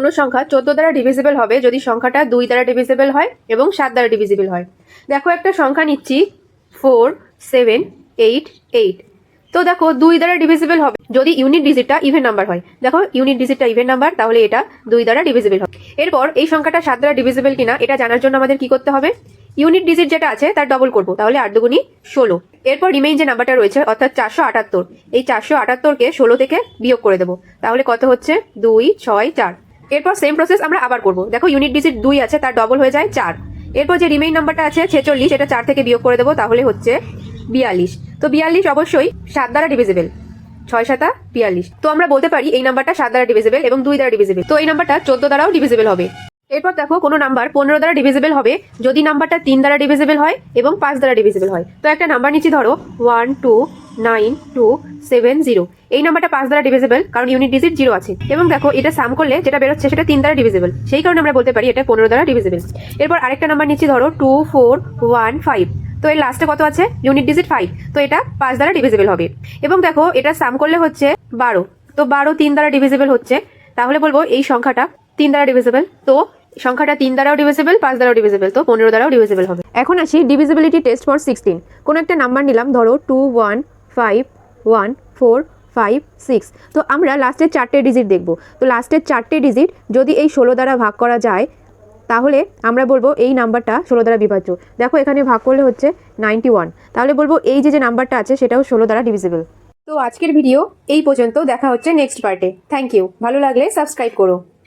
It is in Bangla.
কোনো সংখ্যা 14 দ্বারা ডিভিজিবল হবে যদি সংখ্যাটা 2 দ্বারা ডিভিজিবল হয় এবং 7 দ্বারা ডিভিজিবল হয়। দেখো একটা সংখ্যা নিচ্ছি 4 7 8 8। তো দেখো 2 দ্বারা ডিভিজিবল হবে যদি ইউনিট ডিজিটটা ইভেন নাম্বার হয়। দেখো ইউনিট ডিজিটটা ইভেন নাম্বার, তাহলে এটা 2 দ্বারা ডিভিজিবল হবে। এরপর এই সংখ্যাটা 7 দ্বারা ডিভিজিবল কিনা এটা জানার জন্য আমাদের কি করতে হবে, ইউনিট ডিজিট যেটা আছে তার ডবল করব, তাহলে 8 দুগুণী 16। এরপর রিমেইন যে নাম্বারটা রয়েছে অর্থাৎ 478, এই 478কে 16 থেকে বিয়োগ করে দেবো, তাহলে কত হচ্ছে 2 6 4। এরপর সেম প্রসেস আমরা আবার করব। দেখো ইউনিট ডিজিট 2 আছে, তার ডবল হয়ে যায় 4। এরপর যে রিমেইন নাম্বারটা আছে 46, এটা 4 থেকে বিয়োগ করে দেবো, তাহলে হচ্ছে 42। তো 42 অবশ্যই 7 দ্বারা ডিভিজিবল, 6 7 42। তো আমরা বলতে পারি এই নাম্বারটা 7 দ্বারা ডিভিজিবল এবং 2 দ্বারা ডিভিজিবল, তো এই নাম্বারটা 14 দ্বারাও ডিভিজিবল হবে। এরপর দেখো কোনো নাম্বার 15 দ্বারা ডিভিজিবল হবে যদি নাম্বারটা 3 দ্বারা ডিভিজিবল হয় এবং 5 দ্বারা ডিভিজিবল হয়। তো একটা নাম্বার নিচ্ছি, ধরো 1 2 9 2 7 0। এই নাম্বারটা 5 দ্বারা ডিভিজিবল কারণ ইউনিট ডিজিট 0 আছে, এবং দেখো এটা সাম করলে যেটা বেরোচ্ছে সেটা 3 দ্বারা ডিভিজিবল, সেই কারণে আমরা বলতে পারি এটা 15 দ্বারা ডিভিজিবল। এরপর আরেকটা নাম্বার নিচ্ছি, ধরো 2 4 1 5। তো এর লাস্টে কত আছে, ইউনিট ডিজিট 5, তো এটা 5 দ্বারা ডিভিজিবল হবে। এবং দেখো এটা সাম করলে হচ্ছে 12, তো 12 3 দ্বারা ডিভিজিবল হচ্ছে, তাহলে বলবো এই সংখ্যাটা 3 দ্বারা ডিভিজিবল। তো সংখ্যাটা 3 দ্বারাও ডিভিজিবল, 5 দ্বারাও ডিভিজিবল, তো 15 দ্বারাও ডিভিজিবল হবে। এখন আসি ডিভিজিবিলিটি টেস্ট ফর 16। কোনো একটা নাম্বার নিলাম, ধরো 2 1 5 1 4 5 6। তো আমরা লাস্টের 4টে ডিজিট দেখব। তো লাস্টের 4টে ডিজিট যদি এই 16 দ্বারা ভাগ করা যায় তাহলে আমরা বলবো এই নাম্বারটা 16 দ্বারা বিভাজ্য। দেখো এখানে ভাগ করলে হচ্ছে 91, তাহলে বলবো এই যে নাম্বারটা আছে সেটাও 16 দ্বারা ডিভিজিবল। তো আজকের ভিডিও এই পর্যন্ত, দেখা হচ্ছে নেক্সট পার্টে। থ্যাংক ইউ, ভালো লাগলে সাবস্ক্রাইব করো।